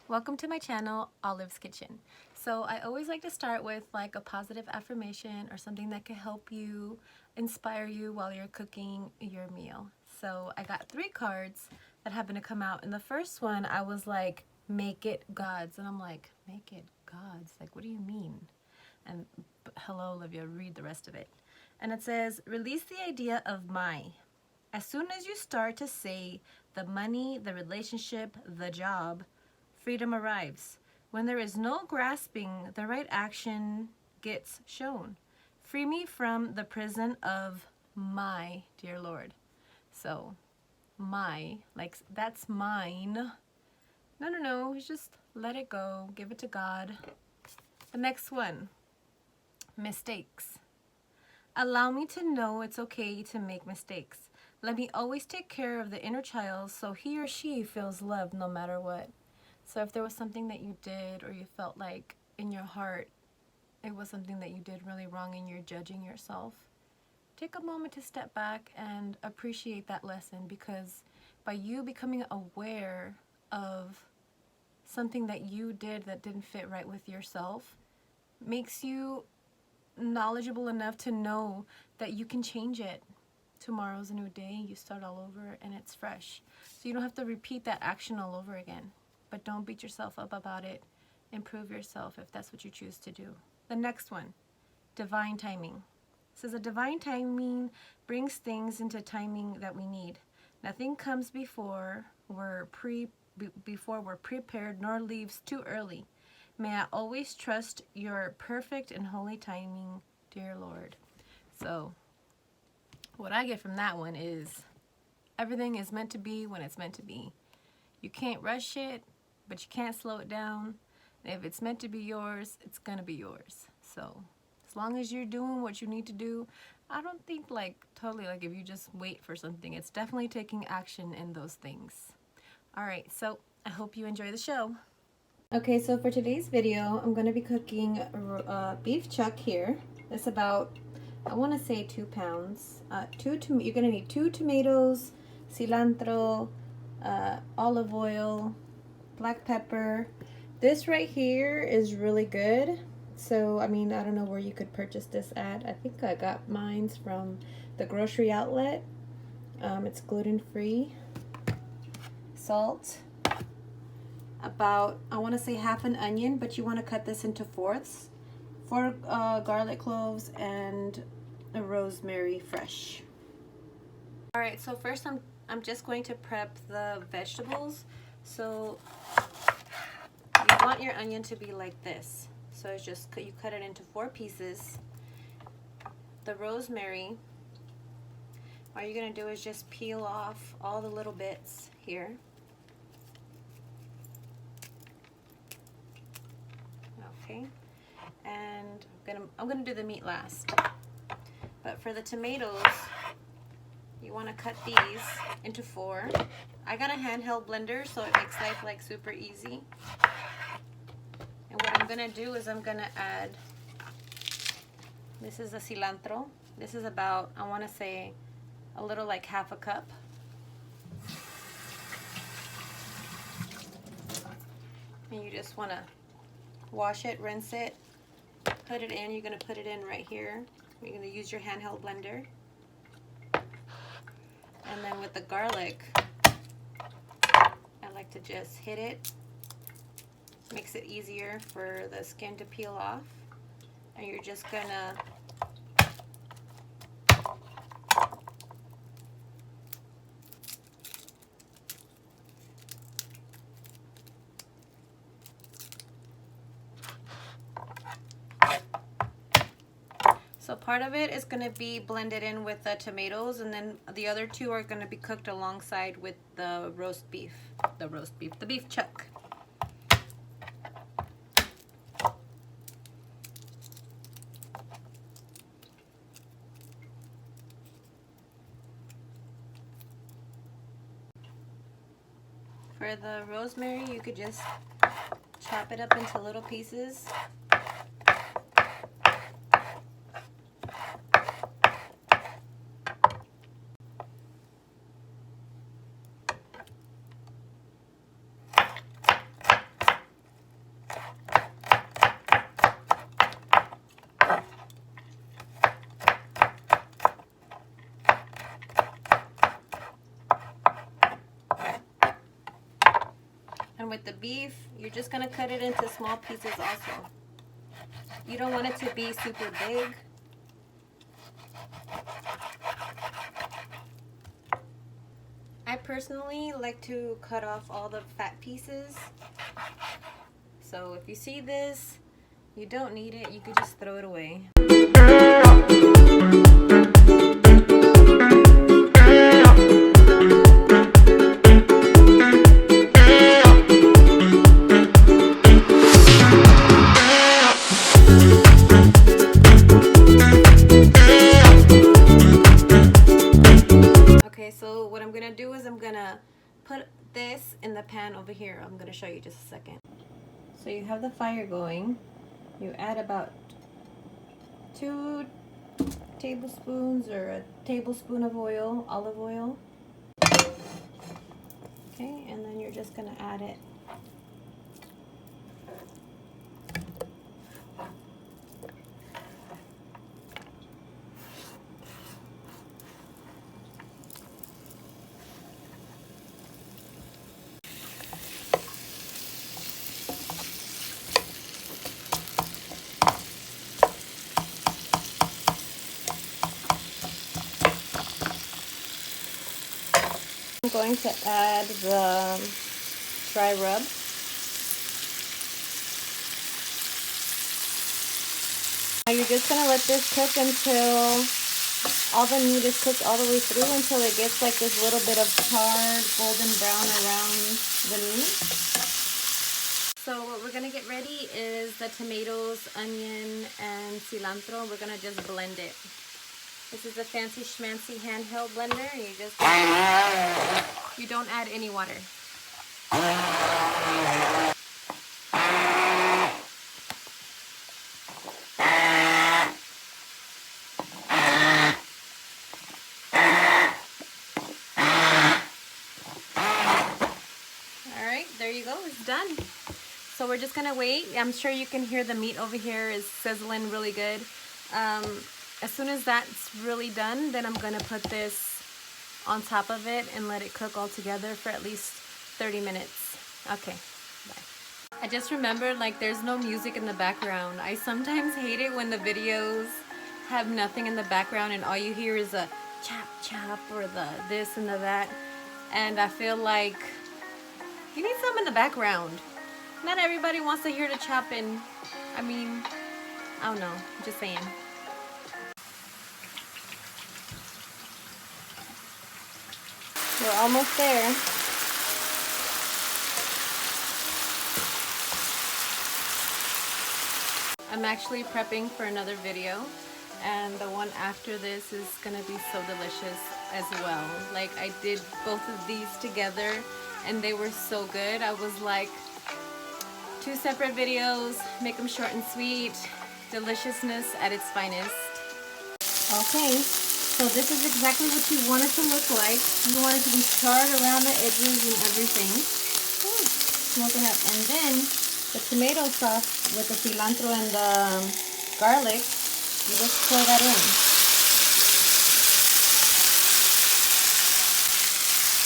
Welcome to my channel, Olive's Kitchen. So I always like to start with like a positive affirmation or something that can help you, inspire you while you're cooking your meal. So I got 3 cards that happen to come out. And the first one, I was like, make it God's. And I'm like, make it God's? Like, what do you mean? And hello, Olivia, read the rest of it. And it says, release the idea of my. As soon as you start to say the money, the relationship, the job, freedom arrives. When there is no grasping, the right action gets shown. Free me from the prison of my dear Lord. So, my, like that's mine. No, just let it go. Give it to God. The next one, mistakes. Allow me to know it's okay to make mistakes. Let me always take care of the inner child so he or she feels loved no matter what. So if there was something that you did or you felt like in your heart it was something that you did really wrong and you're judging yourself, take a moment to step back and appreciate that lesson, because by you becoming aware of something that you did that didn't fit right with yourself makes you knowledgeable enough to know that you can change it. Tomorrow's a new day, you start all over and it's fresh. So you don't have to repeat that action all over again. But don't beat yourself up about it. Improve yourself if that's what you choose to do. The next one, divine timing. It says a divine timing brings things into timing that we need. Nothing comes before we're prepared, nor leaves too early. May I always trust your perfect and holy timing, dear Lord. So what I get from that one is everything is meant to be when it's meant to be. You can't rush it, but you can't slow it down. And if it's meant to be yours, it's gonna be yours. So as long as you're doing what you need to do, I don't think totally if you just wait for something. It's definitely taking action in those things. All right, so I hope you enjoy the show. Okay, so for today's video, I'm going to be cooking beef chuck here. It's about, I want to say 2 pounds. You're going to need 2 tomatoes, cilantro, olive oil, black pepper. This right here is really good. So, I mean, I don't know where you could purchase this at. I think I got mine from the grocery outlet. It's gluten-free. Salt. About, I want to say half an onion, but you want to cut this into fourths. 4 garlic cloves and a rosemary fresh. All right, so first I'm just going to prep the vegetables. So you want your onion to be like this. So it's just, you cut it into 4 pieces. The rosemary, all you're gonna do is just peel off all the little bits here. Okay, and I'm gonna do the meat last. But for the tomatoes, you want to cut these into 4. I got a handheld blender, so it makes life super easy. And what I'm gonna do is I'm gonna add, this is a cilantro. This is about, I want to say, a little half a cup. And you just want to wash it, rinse it, put it in. You're going to put it in right here. You're going to use your handheld blender. And then with the garlic, I like to just hit it. Makes it easier for the skin to peel off. And you're just going to so part of it is going to be blended in with the tomatoes, and then the other 2 are going to be cooked alongside with the the beef chuck. For the rosemary, you could just chop it up into little pieces. with the beef, you're just gonna cut it into small pieces also. You don't want it to be super big. I personally like to cut off all the fat pieces. So if you see this, you don't need it, you could just throw it away. Okay, so what I'm gonna do is I'm gonna put this in the pan over here. I'm gonna show you just a second. So you have the fire going. You add about 2 tablespoons or a tablespoon of oil, olive oil. Okay, and then you're just gonna add it. I'm going to add the dry rub. Now you're just going to let this cook until all the meat is cooked all the way through, until it gets like this little bit of charred golden brown around the meat. So what we're going to get ready is the tomatoes, onion, and cilantro. We're going to just blend it. This is a fancy schmancy handheld blender. You don't add any water. Alright, there you go, it's done. So we're just gonna wait. I'm sure you can hear the meat over here is sizzling really good. As soon as that's really done, then I'm gonna put this on top of it and let it cook all together for at least 30 minutes. Okay, bye. I just remembered, like, there's no music in the background. I sometimes hate it when the videos have nothing in the background and all you hear is a chop chop or the this and the that. And I feel like you need some in the background. Not everybody wants to hear the chopping. I mean, I don't know, I'm just saying. We're almost there. I'm actually prepping for another video, and the one after this is gonna be so delicious as well. Like, I did both of these together and they were so good. I was like, 2 separate videos, make them short and sweet, deliciousness at its finest. Okay. So this is exactly what you want it to look like. You want it to be charred around the edges and everything. Ooh, smoking up. And then the tomato sauce with the cilantro and the garlic, you just pour that in.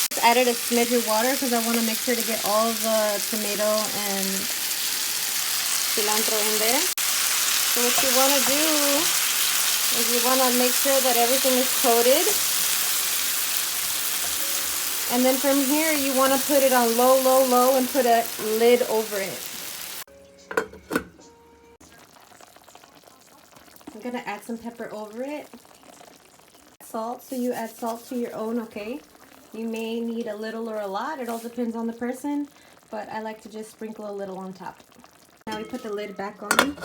Just added a smidge of water because I want to make sure to get all the tomato and cilantro in there. So what you want to do is you want to make sure that everything is coated. And then from here you want to put it on low, low, low and put a lid over it. I'm going to add some pepper over it. Salt, so you add salt to your own, okay? You may need a little or a lot, it all depends on the person, but I like to just sprinkle a little on top. Now we put the lid back on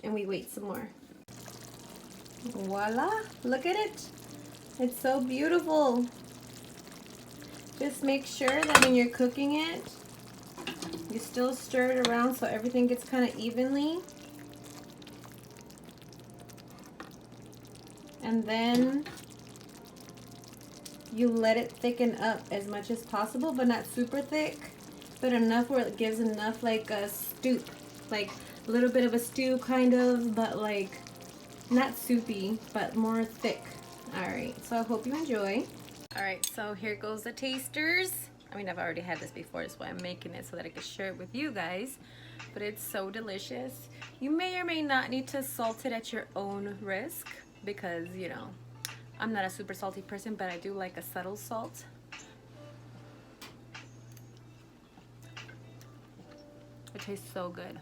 and we wait some more. Voila, look at it. It's so beautiful. Just make sure that when you're cooking it, you still stir it around so everything gets kind of evenly. And then you let it thicken up as much as possible, but not super thick, but enough where it gives enough like a stew, like a little bit of a stew kind of, but like not soupy, but more thick. All right, so I hope you enjoy. All right, so here goes the tasters. I mean, I've already had this before, that's why I'm making it, so that I can share it with you guys. But it's so delicious. You may or may not need to salt it at your own risk, because, you know, I'm not a super salty person, but I do like a subtle salt. It tastes so good.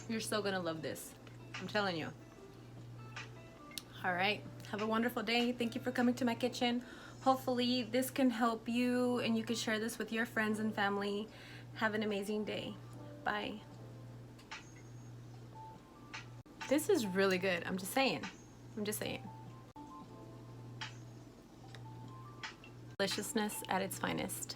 You're so gonna love this. I'm telling you. All right, have a wonderful day. Thank you for coming to my kitchen. Hopefully this can help you and you can share this with your friends and family. Have an amazing day. Bye. This is really good. I'm just saying. I'm just saying. Deliciousness at its finest.